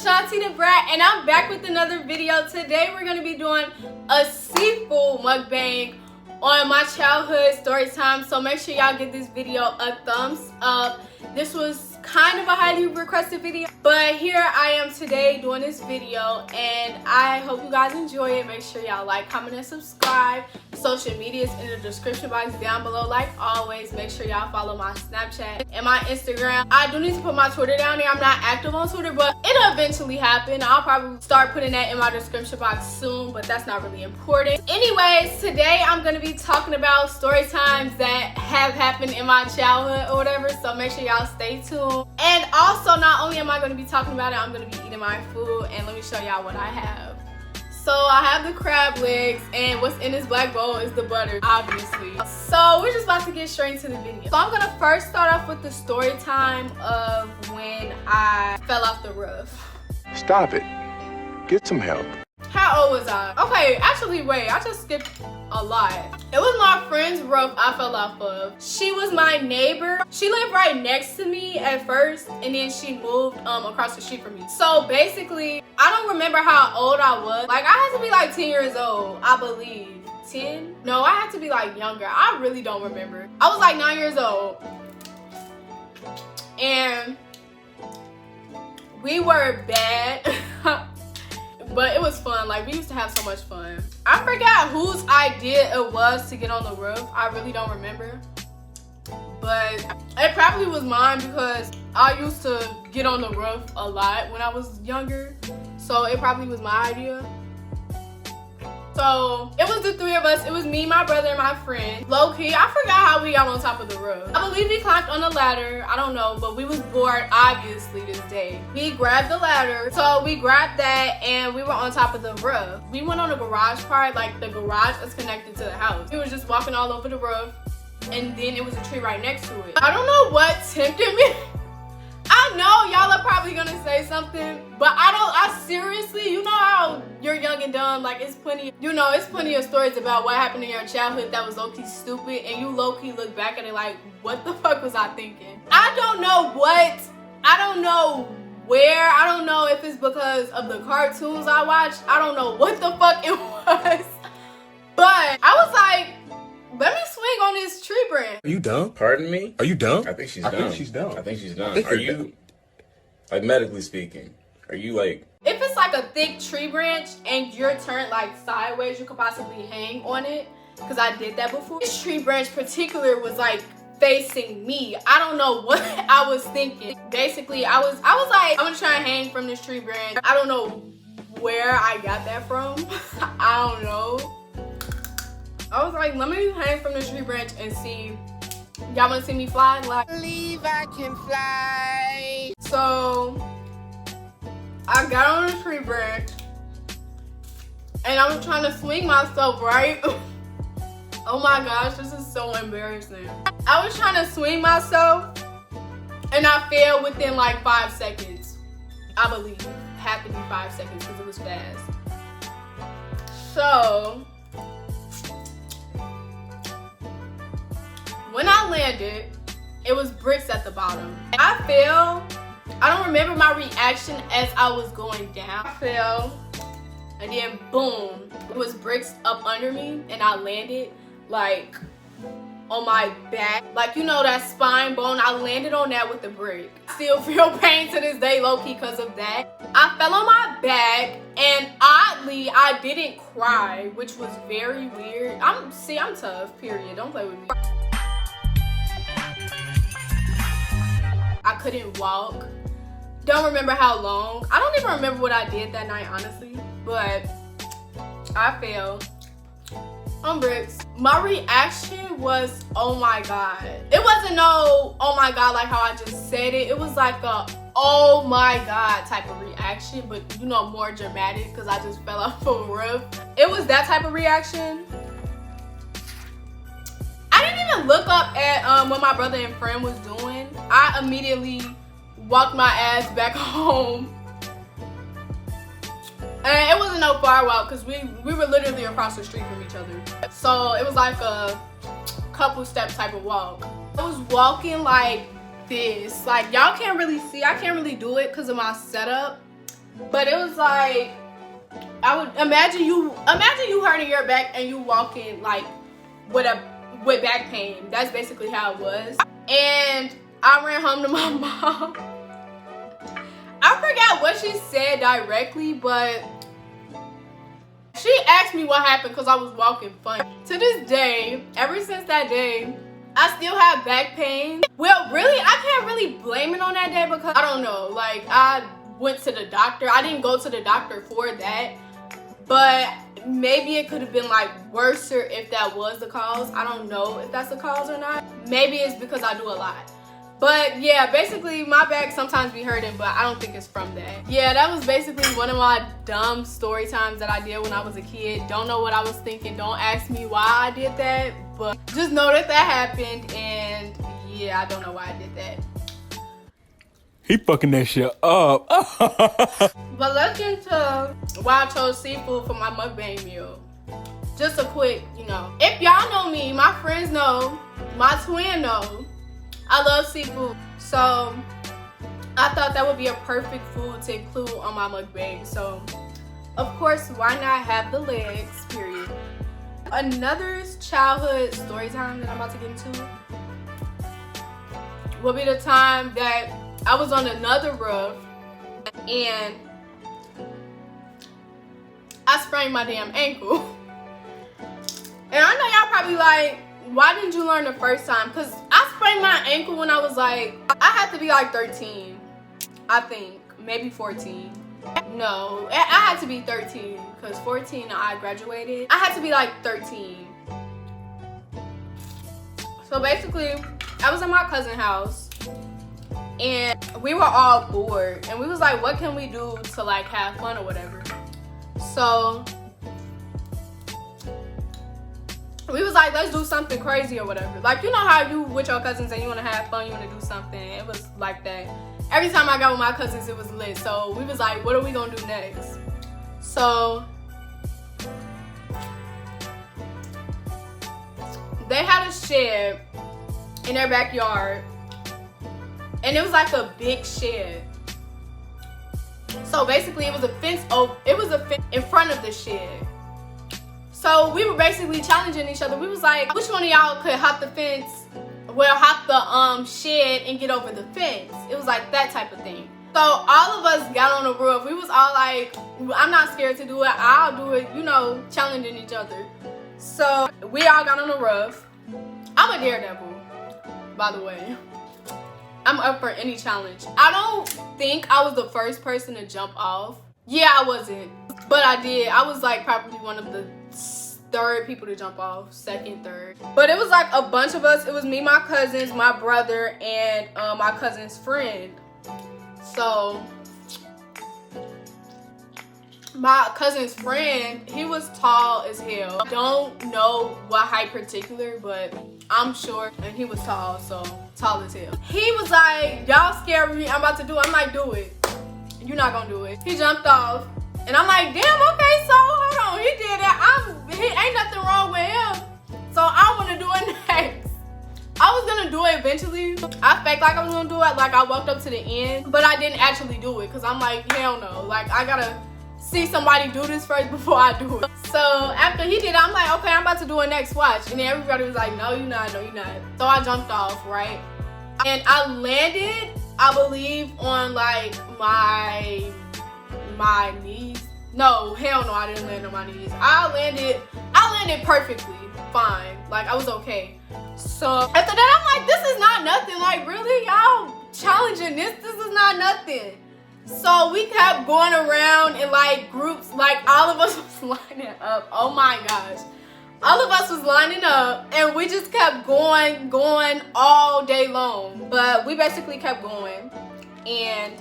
Shanti the Brat, and I'm back with another video. Today we're going to be doing a seafood mukbang on my childhood story time. So make sure y'all give this video a thumbs up. This was kind of a highly requested video, but here I am today doing this video, and I hope you guys enjoy it. Make sure y'all like, comment, and subscribe. Social media is in the description box down below. Like always, make sure y'all follow my Snapchat and my Instagram. I do need to put my Twitter down there. I'm not active on Twitter, but it'll eventually happen. I'll probably start putting that in my description box soon, but that's not really important. Anyways, today I'm going to be talking about story times that have happened in my childhood or whatever, so make sure y'all stay tuned. And also, not only am I going to be talking about it, I'm going to be eating my food, and let me show y'all what I have. So I have the crab legs, and what's in this black bowl is the butter, obviously. So we're just about to get straight into the video. So I'm going to first start off with the story time of when I fell off the roof. Stop it. Get some help. How old was I? Okay, actually, wait, I just skipped a lot. It was my friend's roof I fell off of. She was my neighbor. She lived right next to me at first, and then she moved across the street from me. So basically, I don't remember how old I was. Like, I had to be like 10 years old, I believe. 10? No, I had to be like younger. I really don't remember. I was like 9 years old. And we were bad. But it was fun. Like, we used to have so much fun. I forgot whose idea it was to get on the roof. I really don't remember. But it probably was mine because I used to get on the roof a lot when I was younger. So it probably was my idea. So it was the three of us. It was me, my brother, and my friend. Low key, I forgot how we got on top of the roof. I believe we climbed on the ladder. I don't know, but we was bored obviously this day. We grabbed the ladder. So we grabbed that and we were on top of the roof. We went on the garage part, like the garage is connected to the house. We was just walking all over the roof, and then it was a tree right next to it. I don't know what tempted me. I know y'all are probably gonna say something, but I seriously, you know how you're young and dumb, like it's plenty of stories about what happened in your childhood that was low-key stupid, and you low-key look back at it like, what the fuck was I thinking? I don't know what, I don't know where, I don't know if it's because of the cartoons I watched, I don't know what the fuck it was, but I was like, let me swing on this tree branch. Are you dumb? Pardon me? Are you dumb? I think she's dumb. I think she's dumb. Are you, like, medically speaking, are you like... If it's like a thick tree branch and you're turned like sideways, you could possibly hang on it, because I did that before. This tree branch particular was like facing me. I don't know what I was thinking. Basically, I was like, I'm gonna try and hang from this tree branch. I don't know where I got that from. I don't know. I was like, let me hang from the tree branch and see. Y'all wanna see me fly? Like, Believe I can fly. so I got on the tree branch and I was trying to swing myself, right? Oh my gosh, this is so embarrassing. I was trying to swing myself and I fell within like 5 seconds. I believe. Had to be 5 seconds because it was fast. So when I landed, it was bricks at the bottom. I fell. I don't remember my reaction as I was going down. I fell, and then boom, it was bricks up under me, and I landed like on my back. Like, you know that spine bone? I landed on that with the brick. Still feel pain to this day, low-key, because of that. I fell on my back, and oddly, I didn't cry, which was very weird. I'm tough, period. Don't play with me. I couldn't walk. Don't remember how long. I don't even remember what I did that night, honestly. But I fell on bricks. My reaction was, oh my God. It wasn't no, oh my God, like how I just said it. It was like a, oh my God type of reaction, but you know, more dramatic because I just fell off a roof. It was that type of reaction. I didn't even look up at what my brother and friend was doing. I immediately walked my ass back home. And it wasn't no far walk because we were literally across the street from each other. So it was like a couple step type of walk. I was walking like this. Like, y'all can't really see. I can't really do it because of my setup. But it was like, I would imagine you hurting your back and you walking like with back pain. That's basically how it was. And I ran home to my mom. I forgot what she said directly, but she asked me what happened because I was walking funny. To this day, ever since that day, I still have back pain. Well, really, I can't really blame it on that day because I don't know. Like, I went to the doctor. I didn't go to the doctor for that, but maybe it could have been like worse if that was the cause. I don't know if that's the cause or not. Maybe it's because I do a lot. But yeah, basically my back sometimes be hurting, but I don't think it's from that. Yeah, that was basically one of my dumb story times that I did when I was a kid. Don't know what I was thinking. Don't ask me why I did that, but just know that happened. And yeah, I don't know why I did that. He fucking that shit up. But let's get into why I chose seafood for my mukbang meal. Just a quick, if y'all know me, my friends know, my twin know, I love seafood. So I thought that would be a perfect food to include on my mukbang. So of course, why not have the legs, period. Another childhood story time that I'm about to get into will be the time that I was on another roof and I sprained my damn ankle. And I know y'all probably like, why didn't you learn the first time? Because I sprained my ankle when I was like, I had to be like 13, I think, maybe 14. No, I had to be 13 because 14 I graduated. I had to be like 13. So basically, I was at my cousin's house and we were all bored and we was like, what can we do to like have fun or whatever? So we was like, let's do something crazy or whatever. Like, you know how you with your cousins and you want to have fun, you want to do something. It was like that. Every time I got with my cousins, it was lit. So we was like, what are we gonna do next? So they had a shed in their backyard and it was like a big shed. So basically it was a fence in front of the shed. So we were basically challenging each other. We was like, which one of y'all could hop the fence, hop the shed and get over the fence? It was like that type of thing. So all of us got on the roof. We was all like, I'm not scared to do it. I'll do it, challenging each other. So we all got on the roof. I'm a daredevil, by the way. I'm up for any challenge. I don't think I was the first person to jump off. Yeah, I wasn't, but I did. I was like probably one of the third people to jump off, second, third. But it was like a bunch of us. It was me, my cousins, my brother, and my cousin's friend. So my cousin's friend, he was tall as hell. Don't know what height particular, but I'm short and he was tall, so tall as hell. He was like, y'all scared me, I'm about to do it. I'm like, do it. You're not gonna do it. He jumped off and I'm like, damn, okay, so hold on, he did that. Ain't nothing wrong with him. So I wanna do it next. I was gonna do it eventually. I faked like I was gonna do it, like I walked up to the end, but I didn't actually do it because I'm like, hell no. Like, I gotta see somebody do this first before I do it. So after he did it, I'm like, okay, I'm about to do it next, watch. And then everybody was like, no, you're not, no, you're not. So I jumped off, right? And I landed, I believe, on like my knees. No, hell no, I didn't land on my knees. I landed perfectly fine. Like, I was okay. So after that, I'm like, this is not nothing. Like, really, y'all challenging this? This is not nothing. So we kept going around in like groups, like all of us was lining up. Oh my gosh. All of us was lining up and we just kept going all day long. But we basically kept going and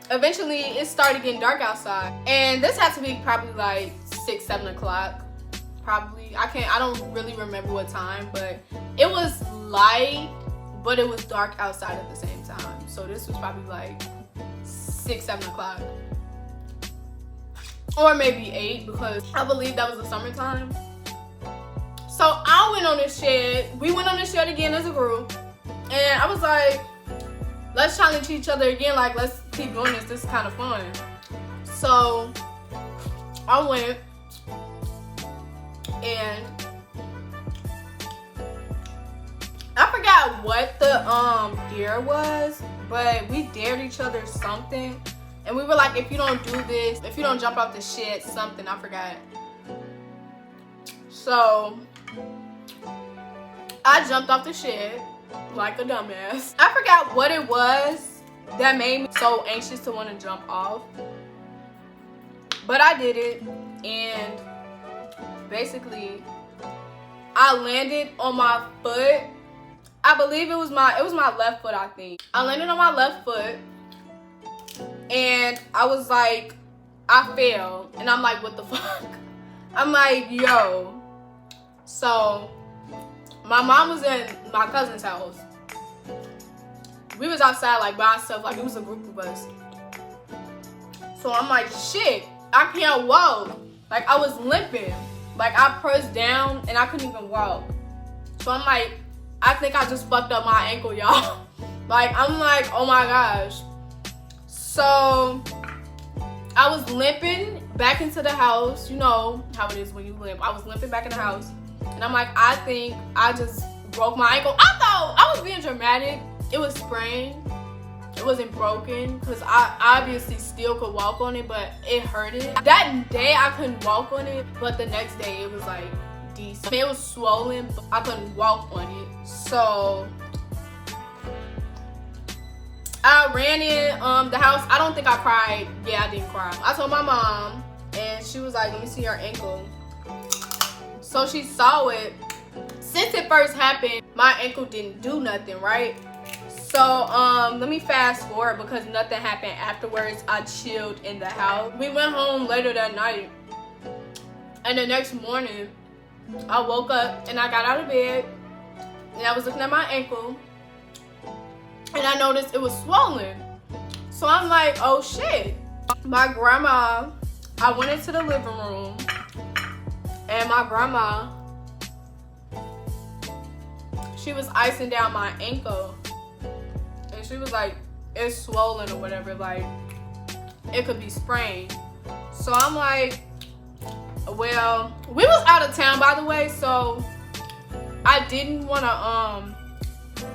eventually it started getting dark outside. And this had to be probably like 6, 7 o'clock. Probably. I don't really remember what time, but it was light, but it was dark outside at the same time. So this was probably like 6, 7 o'clock. Or maybe 8 because I believe that was the summertime. So I went on the shed. We went on the shed again as a group. And I was like, let's challenge each other again. Like, let's keep doing this. This is kind of fun. So I went and I forgot what the dare was, but we dared each other something. And we were like, if you don't do this, if you don't jump off the shit, something, I forgot. So I jumped off the shit like a dumbass. I forgot what it was that made me so anxious to want to jump off. But I did it, and basically I landed on my foot. I believe it was my left foot, I think. I landed on my left foot, and I was like, I fell, and I'm like, what the fuck? I'm like, yo. So my mom was in my cousin's house. We was outside like by ourselves, like it was a group of us. So I'm like, shit, I can't walk. Like I was limping. Like I pressed down and I couldn't even walk. So I'm like, I think I just fucked up my ankle, y'all. Like I'm like, oh my gosh. So I was limping back into the house. You know how it is when you limp. I was limping back in the house. And I'm like, I think I just broke my ankle. I thought I was being dramatic. It was sprained. It wasn't broken because I obviously still could walk on it, but it hurted. That day I couldn't walk on it, but the next day it was like decent. It was swollen, but I couldn't walk on it. So I ran in the house. I don't think I cried. Yeah, I didn't cry. I told my mom, and she was like, let me see your ankle. So she saw it. Since it first happened, my ankle didn't do nothing, right? So let me fast forward because nothing happened afterwards. I chilled in the house. We went home later that night, and the next morning I woke up and I got out of bed and I was looking at my ankle and I noticed it was swollen. So I'm like, oh shit. My grandma, I went into the living room and my grandma, she was icing down my ankle. And she was like, it's swollen or whatever, like it could be sprained. So I'm like, well, we was out of town, by the way, so I didn't want to,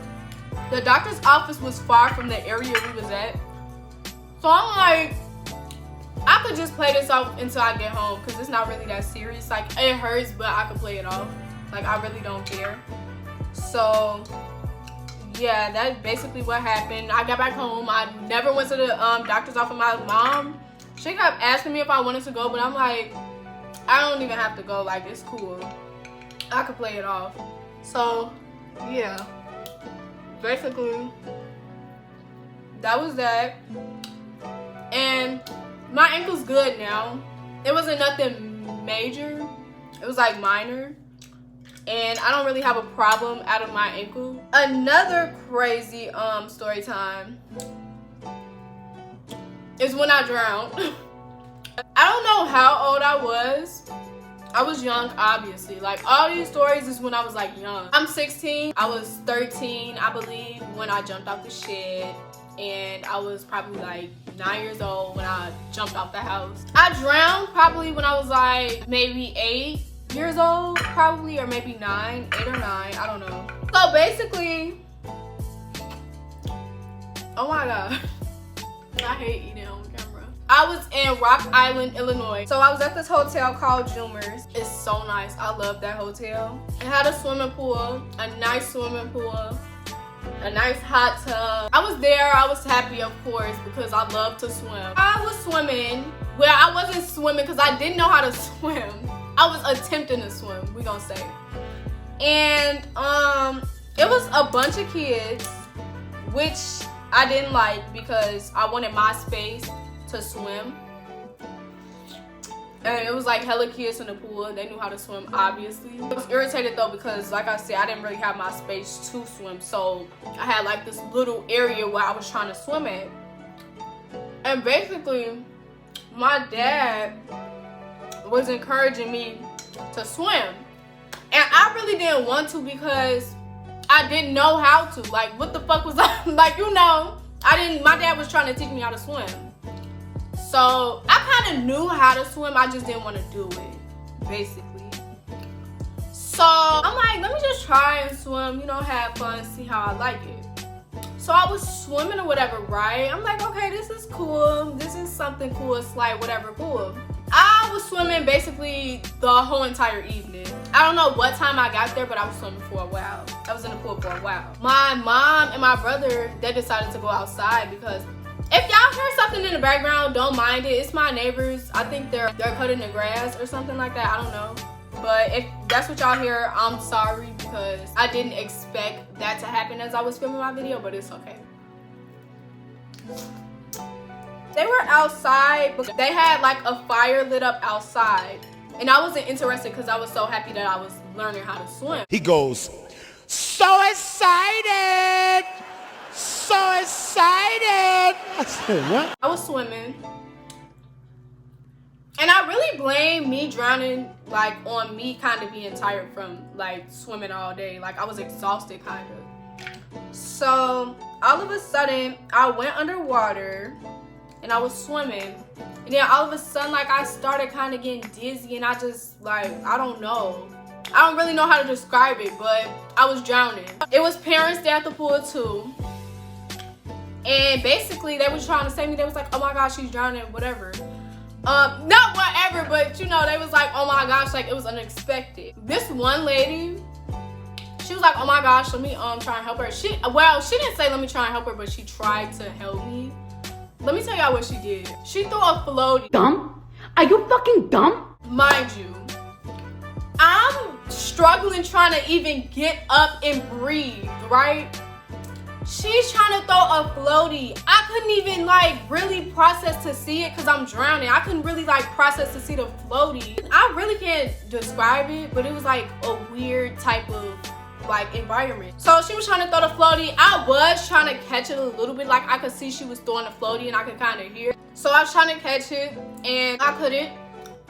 the doctor's office was far from the area we was at. So I'm like, I could just play this off until I get home because it's not really that serious. Like, it hurts, but I could play it off. Like, I really don't care. So yeah, that's basically what happened. I got back home. I never went to the doctor's office. My mom, she kept asking me if I wanted to go, but I'm like, I don't even have to go. Like, it's cool. I could play it off. So yeah, basically that was that. And my ankle's good now. It wasn't nothing major. It was like minor. And I don't really have a problem out of my ankle. Another crazy story time is when I drowned. I don't know how old I was. I was young, obviously. Like, all these stories is when I was like young. I'm 16. I was 13, I believe, when I jumped off the shed. And I was probably like 9 years old when I jumped off the house. I drowned probably when I was like maybe 8 years old, probably, or maybe 9, 8 or 9, I don't know. So basically, oh my god, I hate eating on camera. I was in Rock Island, Illinois. So I was at this hotel called Jumers. It's so nice. I love that hotel. It had a swimming pool, a nice swimming pool, a nice hot tub. I was there. I was happy, of course, because I love to swim. I was swimming. Well, I wasn't swimming because I didn't know how to swim. I was attempting to swim, we gonna say. And it was a bunch of kids, which I didn't like because I wanted my space to swim. And it was like hella kids in the pool. They knew how to swim, obviously. I was irritated though because, like I said, I didn't really have my space to swim. So I had like this little area where I was trying to swim at. And basically, my dad was encouraging me to swim. And I really didn't want to because I didn't know how to. Like, what the fuck was I? Like, you know, My dad was trying to teach me how to swim. So I kind of knew how to swim, I just didn't want to do it, basically. So I'm like, let me just try and swim, you know, have fun, see how I like it. So I was swimming or whatever, right? I'm like, okay, this is cool. This is something cool. It's like whatever, cool. I was swimming basically the whole entire evening. I don't know what time I got there, but I was swimming for a while. I was in the pool for a while. My mom and my brother, they decided to go outside because if y'all hear something in the background, don't mind it. It's my neighbors. I think they're cutting the grass or something like that. I don't know. But if that's what y'all hear, I'm sorry because I didn't expect that to happen as I was filming my video, but it's okay. They were outside, but they had like a fire lit up outside. And I wasn't interested because I was so happy that I was learning how to swim. He goes, so excited! So excited! I said, what? I was swimming. And I really blame me drowning like on me kind of being tired from like swimming all day. Like I was exhausted kind of. So all of a sudden I went underwater and I was swimming. And then all of a sudden like I started kind of getting dizzy and I just like, I don't know. I don't really know how to describe it, but I was drowning. It was parents there at the pool too. And basically they was trying to save me. They was like, oh my gosh, she's drowning, whatever. Not whatever, but you know, they was like, oh my gosh, like it was unexpected. This one lady, she was like, oh my gosh, let me try and help her. She didn't say let me try and help her, but she tried to help me. Let me tell y'all what she did. She threw a floaty. Dumb? Are you fucking dumb? Mind you, I'm struggling trying to even get up and breathe, right? She's trying to throw a floaty. I couldn't even like really process to see it because I'm drowning. I couldn't really like process to see the floaty. I really can't describe it, but it was like a weird type of like environment. So she was trying to throw the floaty. I was trying to catch it a little bit. Like I could see she was throwing the floaty and I could kind of hear. So I was trying to catch it and I couldn't.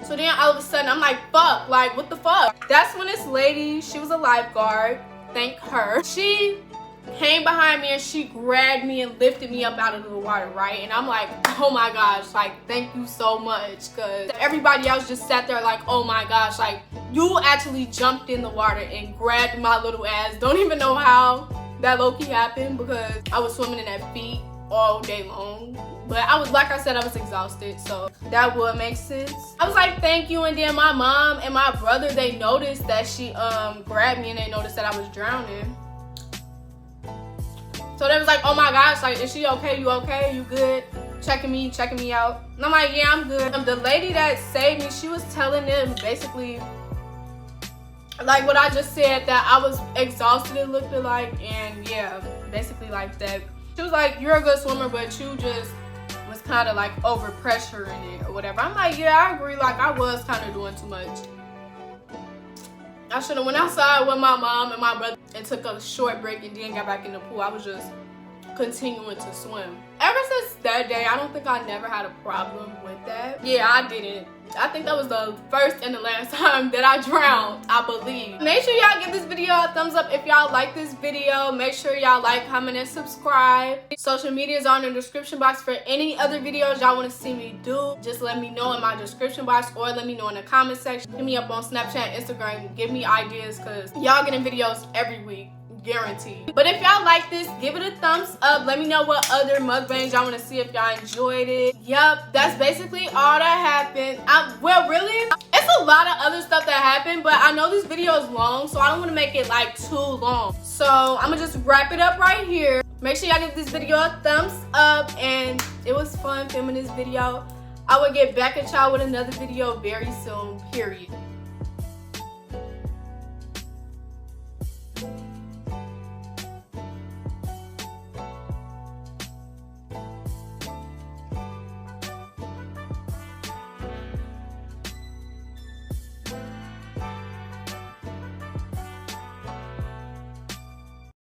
So then all of a sudden I'm like, fuck, like what the fuck? That's when this lady, she was a lifeguard, thank her. She came behind me and she grabbed me and lifted me up out of the water, right? And I'm like, oh my gosh, like thank you so much, because everybody else just sat there like, oh my gosh, like you actually jumped in the water and grabbed my little ass. Don't even know how that low-key happened because I was swimming in that feet all day long. But I was, like I said, I was exhausted, so that would make sense. I was like, thank you. And then my mom and my brother, they noticed that she grabbed me and they noticed that I was drowning. So they was like, oh my gosh, like, is she okay? You okay? You good? Checking me out. And I'm like, yeah, I'm good. The lady that saved me, she was telling them basically like what I just said, that I was exhausted, it looked like, and yeah, basically like that. She was like, you're a good swimmer, but you just was kind of like over pressuring it or whatever. I'm like, yeah, I agree. Like I was kind of doing too much. I should have went outside with my mom and my brother and took a short break and then got back in the pool. I was just continuing to swim. Ever since that day, I don't think I never had a problem with that. Yeah, I didn't. I think that was the first and the last time that I drowned, I believe. Make sure y'all give this video a thumbs up if y'all like this video. Make sure y'all like, comment, and subscribe. Social medias are in the description box for any other videos y'all want to see me do. Just let me know in my description box or let me know in the comment section. Hit me up on Snapchat, Instagram. Give me ideas because y'all getting videos every week. Guaranteed. But if y'all like this, give it a thumbs up. Let me know what other mukbangs y'all want to see if y'all enjoyed it. Yup, that's basically all that happened. Well, really, it's a lot of other stuff that happened, but I know this video is long, so I don't want to make it like too long. So I'm gonna just wrap it up right here. Make sure y'all give this video a thumbs up, and it was fun filming this video. I will get back at y'all with another video very soon, period.